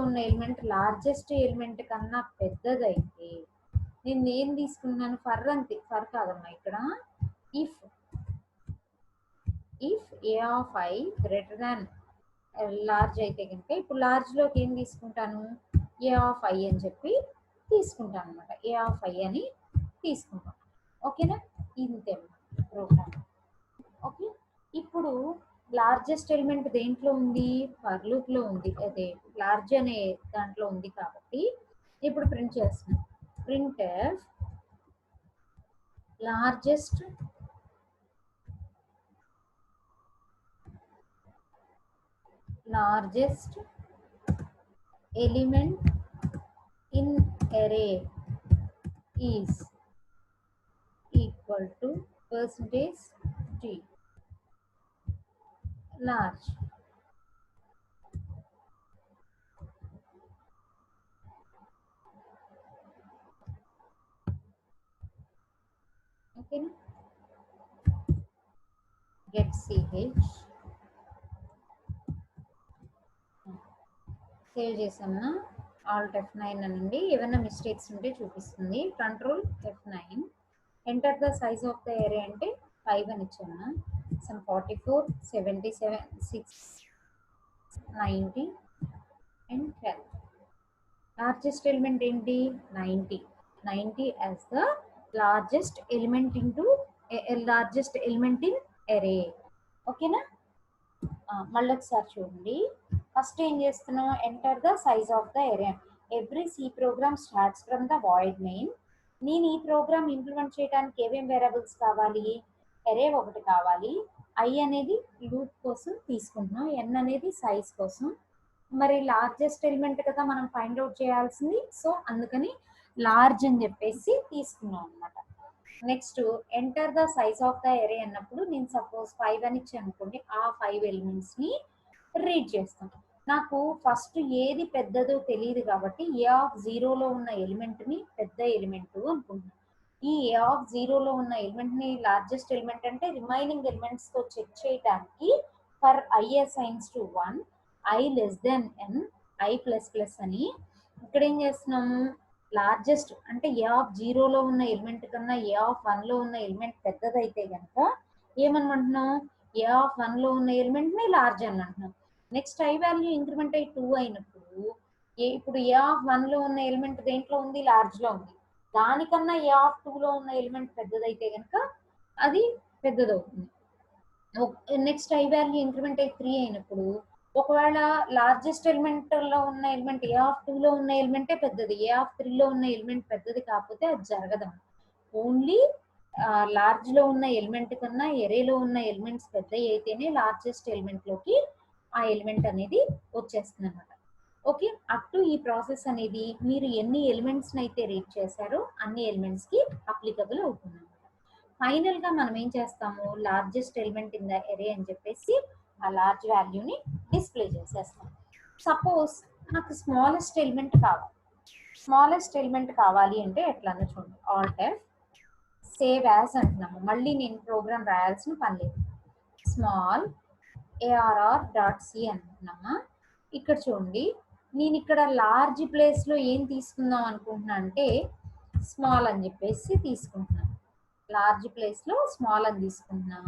ఉన్న ఎలిమెంట్ లార్జెస్ట్ ఎలిమెంట్ కన్నా పెద్దదైతే నేను ఏం తీసుకున్నాను, ఫర్ కాదమ్మా ఇక్కడ, if A greater than large అయితే కనుక ఇప్పుడు లార్జ్లోకి ఏం తీసుకుంటాను, A అని చెప్పి తీసుకుంటాను అనమాట. A అని తీసుకుంటాను. ఓకేనా, ఇంతే ప్రోగ్రామ్. ఓకే, ఇప్పుడు లార్జెస్ట్ ఎలిమెంట్ దేంట్లో ఉంది, ఫర్ లూప్లో ఉంది. అదే లార్జ్ అనే దాంట్లో ఉంది కాబట్టి ఇప్పుడు ప్రింట్ చేస్తున్నాను. printf largest element in array is equal to %d large. Okay, get ch save చేసామన్నా. ఆల్ట్ F9 అనండి. ఏమైనా మిస్టేక్స్ ఉంటే చూపిస్తుంది. Control F9. Enter the size of the array అంటే 5 అని ఇచ్చామన్నా. 44 77 6 90 and 12. లార్జెస్ట్ ఎలిమెంట్ ఏంటి, 90 as the largest element in array. ఓకేనా. మళ్ళీ ఒకసారి చూడండి. ఫస్ట్ ఏం చేస్తున్నాం, enter the size of the array. Every C program starts from the void main. నేను ఈ ప్రోగ్రామ్ ఇంప్లిమెంట్ చేయడానికి ఏమేమి వేరియబుల్స్ కావాలి, ఎరే ఒకటి కావాలి, ఐ అనేది లూప్ కోసం తీసుకుంటున్నాం, ఎన్ అనేది సైజ్ కోసం. మరి లార్జెస్ట్ ఎలిమెంట్ కదా మనం ఫైండ్ అవుట్ చేయాల్సింది, సో అందుకని లార్జ్ అని చెప్పేసి తీసుకున్నాం అనమాట. Next enter the size of the array అన్నప్పుడు నేను సపోజ్ 5 అని ఇచ్చాను అనుకోండి, ఆ 5 ఎలిమెంట్స్ని రీడ్ చేస్తాం. నాకు ఫస్ట్ ఏది పెద్దదో తెలియదు కాబట్టి ఏ ఆఫ్ జీరోలో ఉన్న ఎలిమెంట్ని పెద్ద ఎలిమెంట్ అనుకుంటున్నాను. ఈ ఏ ఆఫ్ జీరోలో ఉన్న ఎలిమెంట్ని లార్జెస్ట్ ఎలిమెంట్ అంటే రిమైనింగ్ ఎలిమెంట్స్తో చెక్ చేయడానికి for i assigns to 1, i less than n, i plus plus అని ఇక్కడ ఏం చేస్తున్నాము, లార్జెస్ట్ అంటే ఏ ఆఫ్ జీరోలో ఉన్న ఎలిమెంట్ కన్నా ఏ ఆఫ్ వన్లో ఉన్న ఎలిమెంట్ పెద్దదైతే కనుక ఏమనుకుంటున్నాం, ఏ ఆఫ్ వన్లో ఉన్న ఎలిమెంట్ని లార్జ్ అని అంటున్నాం. నెక్స్ట్ ఐ వాల్యూ ఇంక్రిమెంట్ అయ్యి 2 అయినప్పుడు ఇప్పుడు ఏ ఆఫ్ వన్లో ఉన్న ఎలిమెంట్ దేంట్లో ఉంది, లార్జ్లో ఉంది. దానికన్నా ఏ ఆఫ్ 2లో ఉన్న ఎలిమెంట్ పెద్దదైతే కనుక అది పెద్దదవుతుంది. నెక్స్ట్ ఐ వాల్యూ ఇంక్రిమెంట్ అయ్యి 3 అయినప్పుడు ఒకవేళ లార్జెస్ట్ ఎలిమెంట్ లో ఉన్న ఎలిమెంట్ ఏ ఆఫ్ 2లో ఉన్న ఎలిమెంటే పెద్దది, ఏ ఆఫ్ 3లో ఉన్న ఎలిమెంట్ పెద్దది కాకపోతే అది జరగదు. ఓన్లీ లార్జ్ లో ఉన్న ఎలిమెంట్ కన్నా ఎరేలో ఉన్న ఎలిమెంట్స్ పెద్దవి అయితేనే లార్జెస్ట్ ఎలిమెంట్ లోకి ఆ ఎలిమెంట్ అనేది వచ్చేస్తుంది అనమాట. ఓకే, అప్ టు ఈ ప్రాసెస్ అనేది మీరు ఎన్ని ఎలిమెంట్స్ అయితే రీడ్ చేశారో అన్ని ఎలిమెంట్స్ కి అప్లికబుల్ అవుతుంది. ఫైనల్ గా మనం ఏం చేస్తాము, లార్జెస్ట్ ఎలిమెంట్ ఇన్ ద ఎరే అని చెప్పేసి ఆ లార్జ్ వాల్యూని డిస్ప్లే చేసేస్తాం. సపోజ్ నాకు స్మాలెస్ట్ ఎలిమెంట్ కావాలి. స్మాలెస్ట్ ఎలిమెంట్ కావాలి అంటే ఎట్లన్నా చూడండి, ఆల్ట్ ఎఫ్ సేవ్ యాజ్ అంటున్నాము. మళ్ళీ నేను ప్రోగ్రామ్ రాయాల్సిన పని లేదు. స్మాల్ ఏఆర్ఆర్ డాట్ సి అంటున్నామా. ఇక్కడ చూడండి, నేను ఇక్కడ లార్జ్ ప్లేస్లో ఏం తీసుకుందాం అనుకుంటున్నా అంటే స్మాల్ అని చెప్పేసి తీసుకుంటున్నాను. లార్జ్ ప్లేస్లో స్మాల్ అని తీసుకుంటున్నా.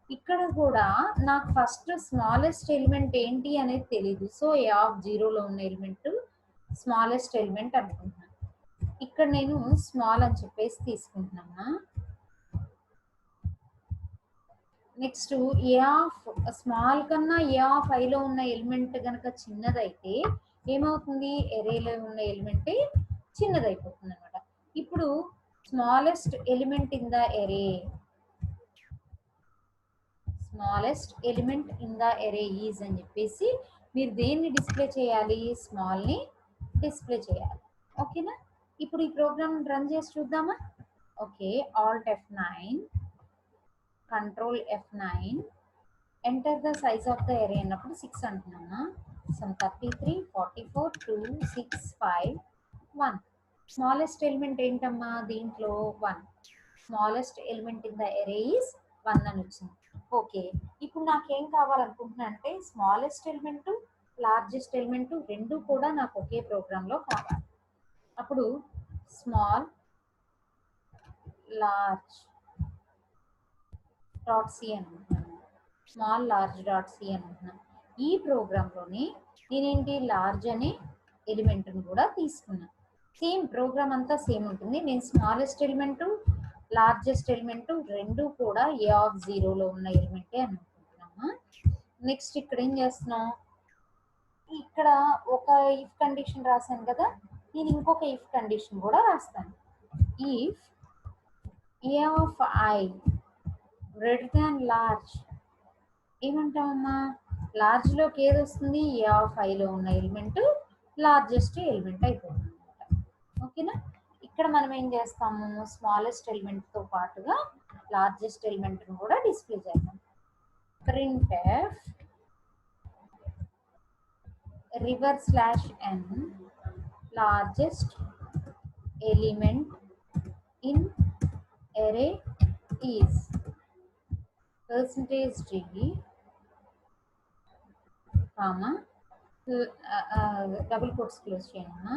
ఇక్కడ కూడా నాకు ఫస్ట్ స్మాలెస్ట్ ఎలిమెంట్ ఏంటి అనేది తెలీదు, సో ఏ ఆఫ్ జీరోలో ఉన్న ఎలిమెంట్ స్మాలెస్ట్ ఎలిమెంట్ అనుకుంటున్నాను. ఇక్కడ నేను స్మాల్ అని చెప్పేసి తీసుకుంటున్నా. నెక్స్ట్ ఏ ఆఫ్ స్మాల్ కన్నా ఏ ఆఫ్ ఐలో ఉన్న ఎలిమెంట్ కనుక చిన్నదైతే ఏమవుతుంది, ఎరేలో ఉన్న ఎలిమెంట్ చిన్నదైపోతుంది అనమాట. ఇప్పుడు smallest element in the array, smallest element in the array is అని చెప్పేసి మీరు దేన్ని డిస్ప్లే చేయాలి, స్మాల్ని డిస్ప్లే చేయాలి. ఓకేనా. ఇప్పుడు ఈ ప్రోగ్రామ్ రన్ చేసి చూద్దామా. Okay, alt F9, control F9, enter the size of the array అన్నప్పుడు 6 అంటున్నామా. సమ్ 33, 44, 2, 6, 5, 1. స్మాలెస్ట్ ఎలిమెంట్ ఏంటమ్మా దీంట్లో 1. Smallest element in the array is 1 అని వచ్చింది. ఓకే, ఇప్పుడు నాకేం కావాలనుకుంటున్నా అంటే స్మాలెస్ట్ ఎలిమెంట్ లార్జెస్ట్ ఎలిమెంట్ రెండు కూడా నాకు ఒకే ప్రోగ్రాంలో కావాలి. అప్పుడు స్మాల్ లార్జ్ డాట్ సి అనుకుంటున్నాను, స్మాల్ లార్జ్ డాట్ సి అనుకుంటున్నాను. ఈ ప్రోగ్రాంలోనే నేనేంటి లార్జ్ అనే ఎలిమెంట్ని కూడా తీసుకున్నాను. సేమ్ ప్రోగ్రామ్ అంతా సేమ్ ఉంటుంది. నేను స్మాలెస్ట్ ఎలిమెంట్ లార్జెస్ట్ ఎలిమెంట్ రెండు కూడా ఏ ఆఫ్ జీరోలో ఉన్న ఎలిమెంటే అనుకుంటున్నాము. నెక్స్ట్ ఇక్కడ ఏం చేస్తున్నాం, ఇక్కడ ఒక ఇఫ్ కండిషన్ రాశాను కదా, నేను ఇంకొక ఇఫ్ కండిషన్ కూడా రాస్తాను. If A of I greater than large ఏమంటామమ్మా, లార్జ్లోకి ఏది వస్తుంది, ఏ ఆఫ్ ఐలో ఉన్న ఎలిమెంట్ లార్జెస్ట్ ఎలిమెంట్ అయిపోతుంది అనమాట. ఓకేనా. ఇక్కడ మనం ఏం చేస్తాము, స్మాలెస్ట్ ఎలిమెంట్తో పాటుగా లార్జెస్ట్ ఎలిమెంట్ని కూడా డిస్ప్లే చేద్దాం. printf /n largest element in array is %d, comma double quotes close చేయమ్మా,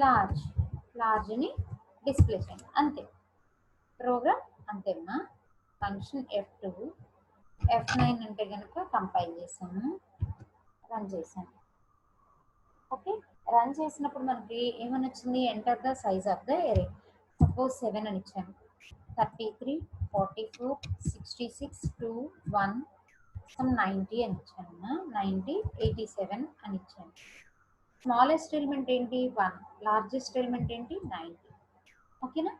లార్జ్ని డిస్ప్లే చేయండి. అంతే ప్రోగ్రామ్, అంతేమ్మా. ఫంక్షన్ F2 F9 అంటే కనుక కంపైల్ చేసాము, రన్ చేసాము. ఓకే, రన్ చేసినప్పుడు మనకి ఏమని వచ్చింది, enter the size of the array. Suppose 7 అని ఇచ్చాను. 33, 44, 66, 2, 1, సమ్ 90 అని ఇచ్చాను, 90, 87 అని ఇచ్చాను. స్మాలెస్ట్ ఎలిమెంట్ ఏంటి 1, లార్జెస్ట్ ఎలిమెంట్ ఏంటి 90. ఓకేనా.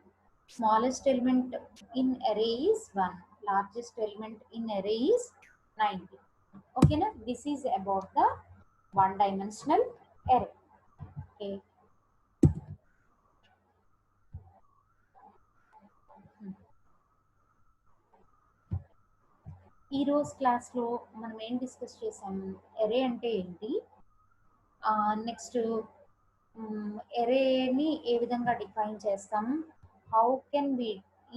స్మాలెస్ట్ ఎలిమెంట్ ఇన్ అరే ఈస్ 1, లార్జెస్ట్ ఎలిమెంట్ ఇన్ అరే ఈస్ 90. ఓకేనా. This is about the one dimensional అరే. ఓకే. ఈరోజు క్లాస్లో మనం ఏం డిస్కస్ చేసాము, ఎరే అంటే ఏంటి, నెక్స్ట్ ఎరేని ఏ విధంగా డిఫైన్ చేస్తాం, how can we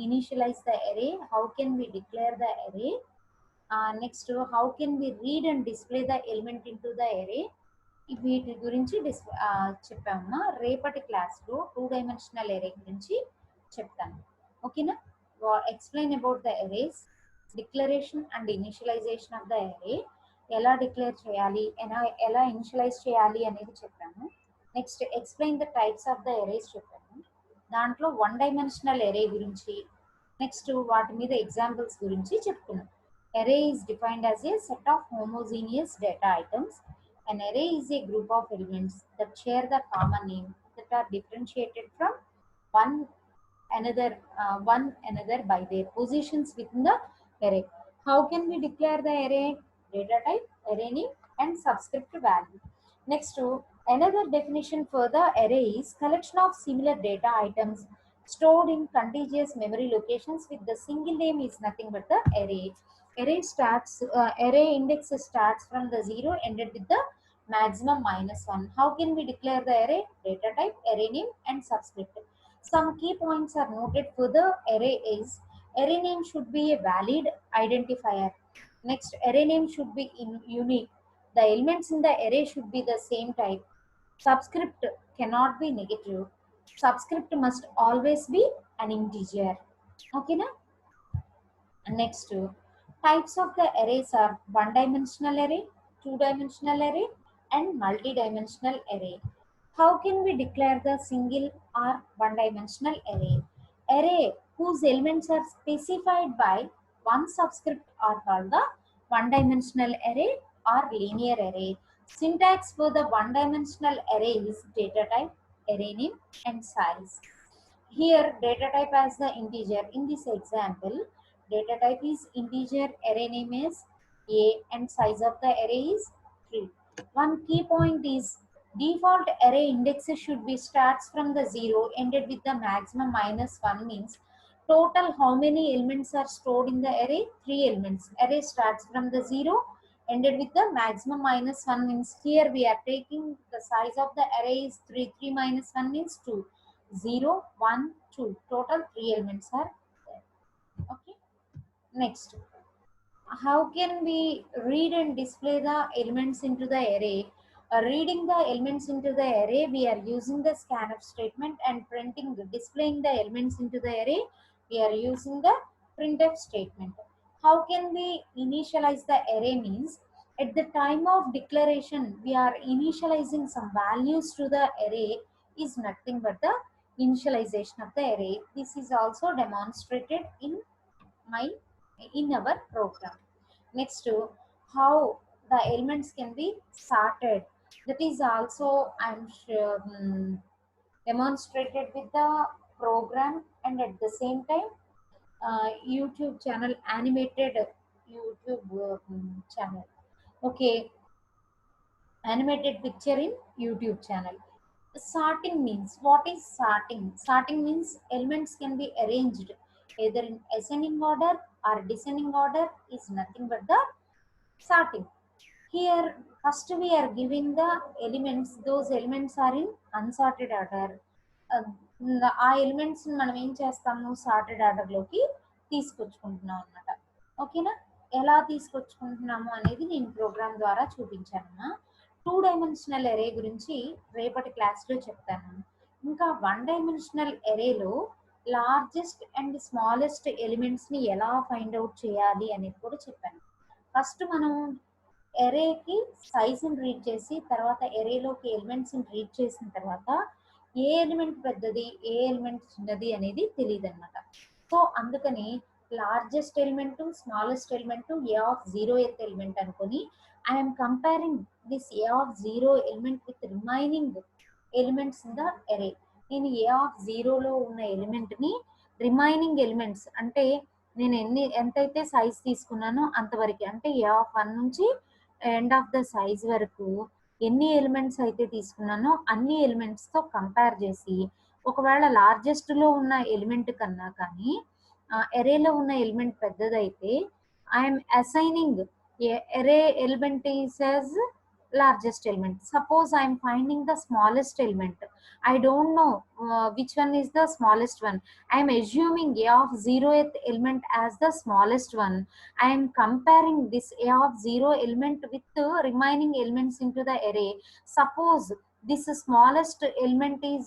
initialize the array, how can we declare the array, next how can we read and display the element in to the array, వీటి గురించి చెప్పామమ్మా. రేపటి క్లాస్లో 2 డైమెన్షనల్ ఎరే గురించి చెప్తాను. ఓకేనా. Explain about the arrays, declaration and initialization of the array, ఎలా declare చేయాలి, ఎలా ఇనిషియలైజ్ చేయాలి అనేది చెప్పాము. Next explain the types of the arrays చెప్పాము. దాంట్లో 1 డైమెన్షనల్ ఎరే గురించి, నెక్స్ట్ వాటి మీద ఎగ్జాంపుల్స్ గురించి చెప్పుకున్నాం. Array is defined as a set of homogeneous data items. An array is a group of elements that share the common name that are differentiated from one another by their positions within the array. How can we declare the array? Data type, array name, and subscript value. Next, another definition for the array is collection of similar data items stored in contiguous memory locations with the single name is nothing but the array. Array index starts from the 0 ended with the maximum -1. How can we declare the array? Data type, array name, and subscript. Some key points are noted for the array is array name should be a valid identifier. Next, array name should be unique. The elements in the array should be the same type. Subscript cannot be negative. Subscript must always be an integer. Okay na? Next, types of the arrays are one dimensional array, two dimensional array, and multi-dimensional array. How can we declare the single or one dimensional array? Array whose elements are specified by one subscript are called the one dimensional array or linear array. Syntax for the one dimensional array is data type, array name, and size. Here data type as the integer. In this example, data type is integer, array name is a, and size of the array is 3. One key point is default array indexes should be starts from the 0 ended with the maximum -1 means total how many elements are stored in the array? 3 elements. Array starts from the 0 ended with the maximum -1 means here we are taking the size of the array is 3. 3 minus 1 means 2. 0, 1, 2. Total 3 elements are there. Okay. Next, how can we read and display the elements into the array? Reading the elements into the array, we are using the scanf statement, and displaying the elements into the array, we are using the printf statement. How can we initialize the array means at the time of declaration we are initializing some values to the array is nothing but the initialization of the array. This is also demonstrated in our program. Next, how the elements can be sorted, that is also demonstrated with the program, and at the same time YouTube channel, animated YouTube channel. Okay, animated picture in YouTube channel. Sorting means, what is sorting? Sorting means elements can be arranged either in ascending order or descending order is nothing but the sorting. Here first we are giving the elements, those elements are in unsorted order. ఆ elements మనం ఏం చేస్తాము, sorted ఆర్డర్లోకి తీసుకొచ్చుకుంటున్నాం అన్నమాట. ఓకేనా. ఎలా తీసుకొచ్చుకుంటున్నాము అనేది నేను programme ద్వారా చూపించాను. 2 డైమెన్షనల్ ఎరే గురించి రేపటి క్లాస్లో చెప్తాను. ఇంకా 1 డైమెన్షనల్ ఎరేలో లార్జెస్ట్ అండ్ స్మాలెస్ట్ ఎలిమెంట్స్ని ఎలా ఫైండ్ అవుట్ చేయాలి అనేది కూడా చెప్పాను. ఫస్ట్ మనం ఎరేకి సైజుని రీడ్ చేసి తర్వాత ఎరేలోకి ఎలిమెంట్స్ని రీడ్ చేసిన తర్వాత ఏ ఎలిమెంట్ పెద్దది ఏ ఎలిమెంట్ చిన్నది అనేది తెలియదు అనమాట. సో అందుకని largest element to smallest element to a of 0th element అనుకొని I am comparing this a of 0 element with remaining elements in the array. నేను a of 0లో ఉన్న ఎలిమెంట్ని రిమైనింగ్ ఎలిమెంట్స్ అంటే నేను ఎంతైతే సైజ్ తీసుకున్నానో అంతవరకు అంటే a of 1 నుంచి ఎండ్ ఆఫ్ ద సైజ్ వరకు ఎన్ని ఎలిమెంట్స్ అయితే తీసుకున్నానో అన్ని ఎలిమెంట్స్తో కంపేర్ చేసి ఒకవేళ లార్జెస్ట్లో ఉన్న ఎలిమెంట్ కన్నా కానీ ఎరేలో ఉన్న ఎలిమెంట్ పెద్దదైతే I'm assigning array element is as largest element. Suppose I am finding the smallest element. I don't know which one is the smallest one. I am assuming a of 0th element as the smallest one. I am comparing this a of 0 element with the remaining elements into the array. Suppose this smallest element is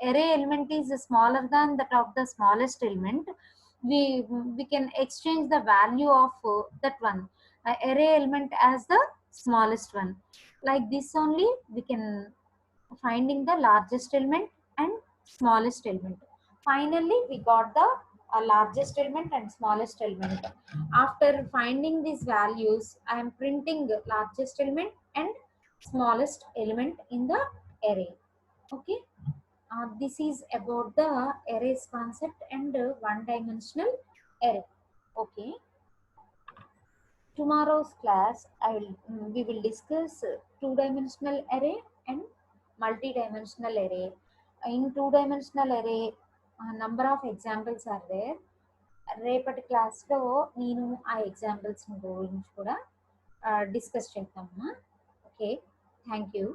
array element is smaller than that of the smallest element. We can exchange the value of that one array element as the smallest one. Like this only we can finding the largest element and smallest element. Finally we got the largest element and smallest element. After finding these values I am printing the largest element and smallest element in the array. Okay, this is about the arrays concept and one dimensional array. Okay, tomorrow's class we will discuss two dimensional array and multi-dimensional array. In two dimensional array number of examples are there. రేపటి క్లాస్లో నేను ఆ examples గురించి కూడా discuss చేద్దామా. Okay, thank you.